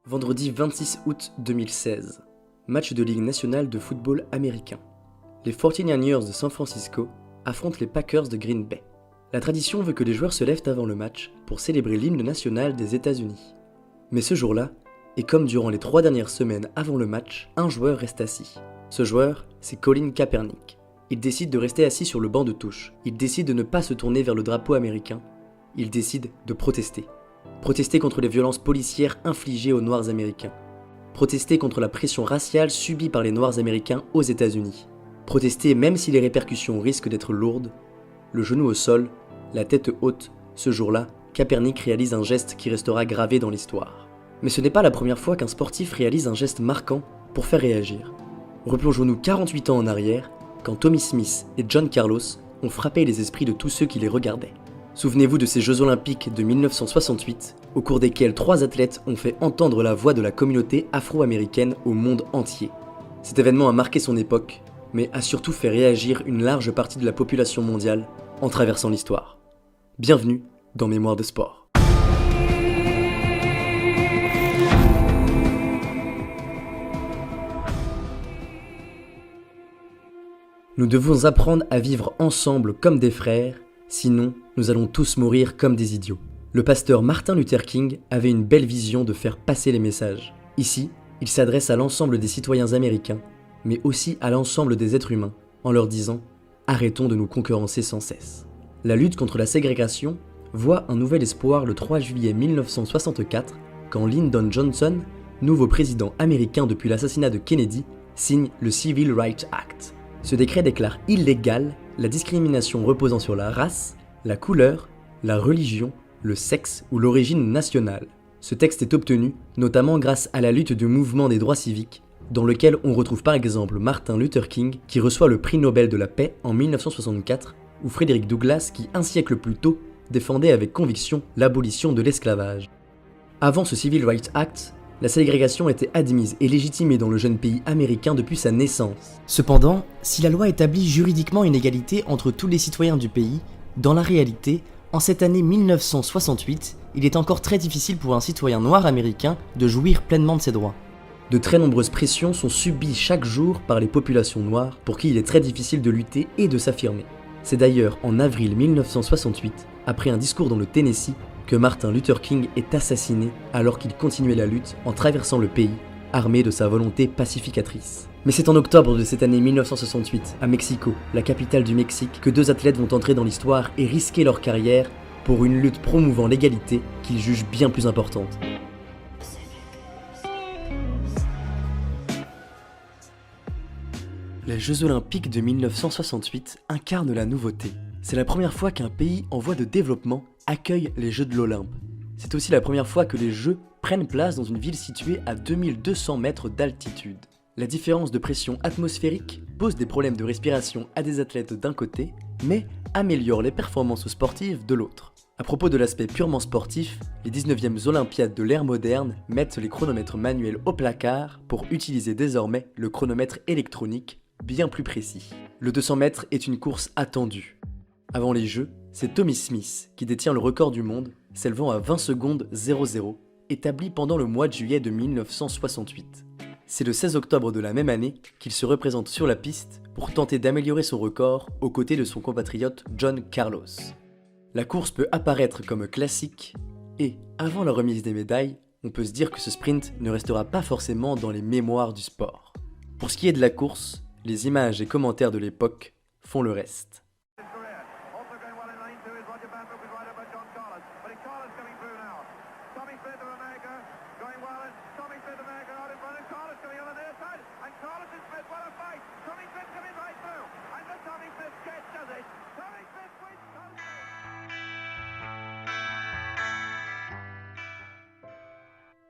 Vendredi 26 août 2016. Match de Ligue nationale de football américain. Les 49ers de San Francisco affrontent les Packers de Green Bay. La tradition veut que les joueurs se lèvent avant le match pour célébrer l'hymne national des États-Unis. Mais ce jour-là, et comme durant les 3 dernières semaines avant le match, un joueur reste assis. Ce joueur, c'est Colin Kaepernick. Il décide de rester assis sur le banc de touche. Il décide de ne pas se tourner vers le drapeau américain. Il décide de protester. Protester contre les violences policières infligées aux Noirs américains. Protester contre la pression raciale subie par les Noirs américains aux États-Unis. Protester même si les répercussions risquent d'être lourdes. Le genou au sol, la tête haute, ce jour-là, Kaepernick réalise un geste qui restera gravé dans l'histoire. Mais ce n'est pas la première fois qu'un sportif réalise un geste marquant pour faire réagir. Replongeons-nous 48 ans en arrière, quand Tommy Smith et John Carlos ont frappé les esprits de tous ceux qui les regardaient. Souvenez-vous de ces Jeux Olympiques de 1968, au cours desquels 3 athlètes ont fait entendre la voix de la communauté afro-américaine au monde entier. Cet événement a marqué son époque, mais a surtout fait réagir une large partie de la population mondiale en traversant l'histoire. Bienvenue dans Mémoire de sport. Nous devons apprendre à vivre ensemble comme des frères, sinon nous allons tous mourir comme des idiots. Le pasteur Martin Luther King avait une belle vision de faire passer les messages. Ici, il s'adresse à l'ensemble des citoyens américains, mais aussi à l'ensemble des êtres humains, en leur disant « Arrêtons de nous concurrencer sans cesse ». La lutte contre la ségrégation voit un nouvel espoir le 3 juillet 1964, quand Lyndon Johnson, nouveau président américain depuis l'assassinat de Kennedy, signe le Civil Rights Act. Ce décret déclare illégale la discrimination reposant sur la race, la couleur, la religion, le sexe ou l'origine nationale. Ce texte est obtenu notamment grâce à la lutte du mouvement des droits civiques, dans lequel on retrouve par exemple Martin Luther King qui reçoit le prix Nobel de la paix en 1964, ou Frederick Douglass qui, un siècle plus tôt, défendait avec conviction l'abolition de l'esclavage. Avant ce Civil Rights Act, la ségrégation était admise et légitimée dans le jeune pays américain depuis sa naissance. Cependant, si la loi établit juridiquement une égalité entre tous les citoyens du pays, dans la réalité, en cette année 1968, il est encore très difficile pour un citoyen noir américain de jouir pleinement de ses droits. De très nombreuses pressions sont subies chaque jour par les populations noires pour qui il est très difficile de lutter et de s'affirmer. C'est d'ailleurs en avril 1968, après un discours dans le Tennessee, que Martin Luther King est assassiné alors qu'il continuait la lutte en traversant le pays, armé de sa volonté pacificatrice. Mais c'est en octobre de cette année 1968, à Mexico, la capitale du Mexique, que 2 athlètes vont entrer dans l'histoire et risquer leur carrière pour une lutte promouvant l'égalité qu'ils jugent bien plus importante. Les Jeux Olympiques de 1968 incarnent la nouveauté. C'est la première fois qu'un pays en voie de développement accueille les Jeux de l'Olympe. C'est aussi la première fois que les Jeux prennent place dans une ville située à 2200 mètres d'altitude. La différence de pression atmosphérique pose des problèmes de respiration à des athlètes d'un côté, mais améliore les performances sportives de l'autre. À propos de l'aspect purement sportif, les 19e Olympiades de l'ère moderne mettent les chronomètres manuels au placard pour utiliser désormais le chronomètre électronique, bien plus précis. Le 200 mètres est une course attendue. Avant les Jeux, c'est Tommy Smith qui détient le record du monde, s'élevant à 20 secondes 00, établi pendant le mois de juillet de 1968. C'est le 16 octobre de la même année qu'il se représente sur la piste pour tenter d'améliorer son record aux côtés de son compatriote John Carlos. La course peut apparaître comme classique et, avant la remise des médailles, on peut se dire que ce sprint ne restera pas forcément dans les mémoires du sport. Pour ce qui est de la course, les images et commentaires de l'époque font le reste.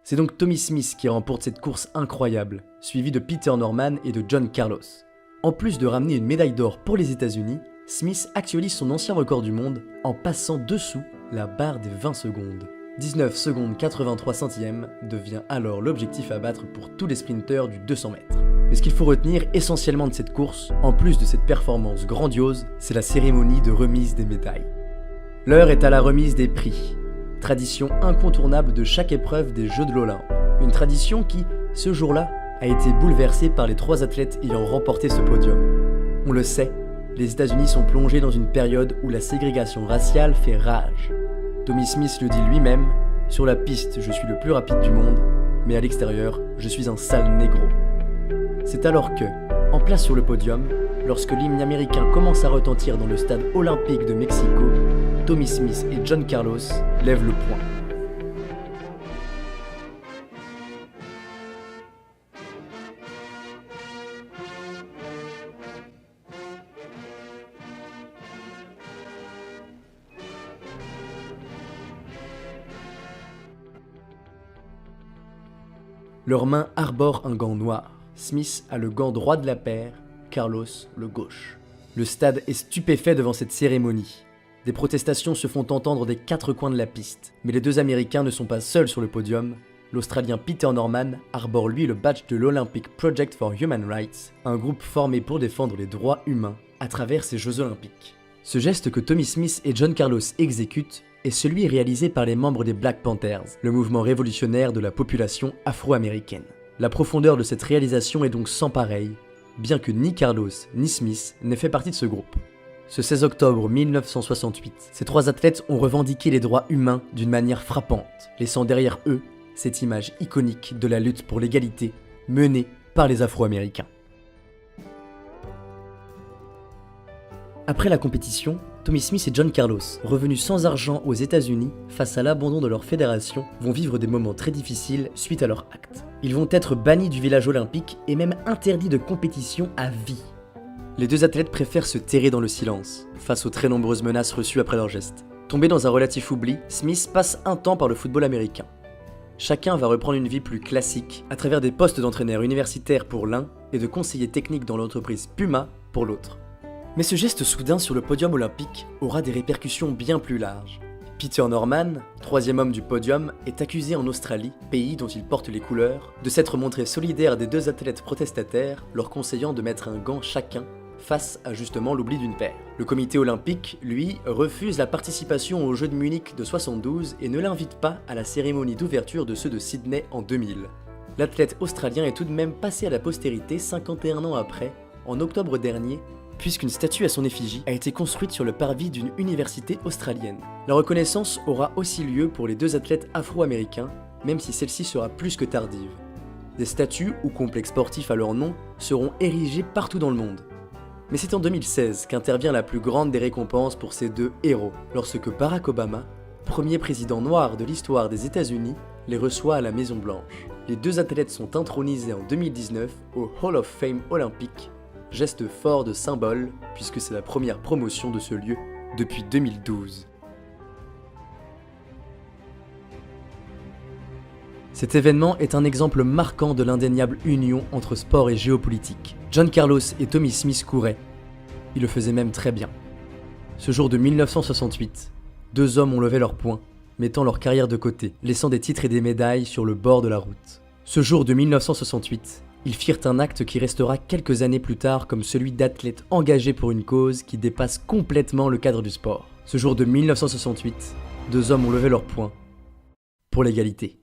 C'est donc Tommy Smith qui remporte cette course incroyable, suivi de Peter Norman et de John Carlos. En plus de ramener une médaille d'or pour les États-Unis, Smith actualise son ancien record du monde en passant dessous la barre des 20 secondes. 19 secondes 83 centièmes devient alors l'objectif à battre pour tous les sprinteurs du 200 mètres. Mais ce qu'il faut retenir essentiellement de cette course, en plus de cette performance grandiose, c'est la cérémonie de remise des médailles. L'heure est à la remise des prix. tradition incontournable de chaque épreuve des Jeux de l'Olympe. Une tradition qui, ce jour-là, a été bouleversée par les 3 athlètes ayant remporté ce podium. On le sait, les États-Unis sont plongés dans une période où la ségrégation raciale fait rage. Tommy Smith le dit lui-même, « Sur la piste, je suis le plus rapide du monde, mais à l'extérieur, je suis un sale négro. » C'est alors que, en place sur le podium, lorsque l'hymne américain commence à retentir dans le stade olympique de Mexico, Tommy Smith et John Carlos lèvent le poing. Leurs mains arborent un gant noir. Smith a le gant droit de la paire, Carlos le gauche. Le stade est stupéfait devant cette cérémonie. Des protestations se font entendre des 4 coins de la piste, mais les 2 Américains ne sont pas seuls sur le podium. L'Australien Peter Norman arbore lui le badge de l'Olympic Project for Human Rights, un groupe formé pour défendre les droits humains à travers ces Jeux Olympiques. Ce geste que Tommy Smith et John Carlos exécutent est celui réalisé par les membres des Black Panthers, le mouvement révolutionnaire de la population afro-américaine. La profondeur de cette réalisation est donc sans pareil, bien que ni Carlos ni Smith n'aient fait partie de ce groupe. Ce 16 octobre 1968, ces 3 athlètes ont revendiqué les droits humains d'une manière frappante, laissant derrière eux cette image iconique de la lutte pour l'égalité menée par les Afro-Américains. Après la compétition, Tommy Smith et John Carlos, revenus sans argent aux États-Unis face à l'abandon de leur fédération, vont vivre des moments très difficiles suite à leur acte. Ils vont être bannis du village olympique et même interdits de compétition à vie. Les 2 athlètes préfèrent se terrer dans le silence, face aux très nombreuses menaces reçues après leur geste. Tombé dans un relatif oubli, Smith passe un temps par le football américain. Chacun va reprendre une vie plus classique, à travers des postes d'entraîneur universitaire pour l'un et de conseiller technique dans l'entreprise Puma pour l'autre. Mais ce geste soudain sur le podium olympique aura des répercussions bien plus larges. Peter Norman, 3e homme du podium, est accusé en Australie, pays dont il porte les couleurs, de s'être montré solidaire des 2 athlètes protestataires, leur conseillant de mettre un gant chacun face à justement l'oubli d'une paire. Le comité olympique, lui, refuse la participation aux Jeux de Munich de 72 et ne l'invite pas à la cérémonie d'ouverture de ceux de Sydney en 2000. L'athlète australien est tout de même passé à la postérité 51 ans après, en octobre dernier, puisqu'une statue à son effigie a été construite sur le parvis d'une université australienne. La reconnaissance aura aussi lieu pour les 2 athlètes afro-américains, même si celle-ci sera plus que tardive. Des statues ou complexes sportifs à leur nom seront érigés partout dans le monde. Mais c'est en 2016 qu'intervient la plus grande des récompenses pour ces 2 héros, lorsque Barack Obama, premier président noir de l'histoire des États-Unis, les reçoit à la Maison Blanche. Les 2 athlètes sont intronisés en 2019 au Hall of Fame olympique, geste fort de symbole puisque c'est la première promotion de ce lieu depuis 2012. Cet événement est un exemple marquant de l'indéniable union entre sport et géopolitique. John Carlos et Tommy Smith couraient. Ils le faisaient même très bien. Ce jour de 1968, 2 hommes ont levé leur poing, mettant leur carrière de côté, laissant des titres et des médailles sur le bord de la route. Ce jour de 1968, ils firent un acte qui restera quelques années plus tard comme celui d'athlètes engagés pour une cause qui dépasse complètement le cadre du sport. Ce jour de 1968, 2 hommes ont levé leur poing pour l'égalité.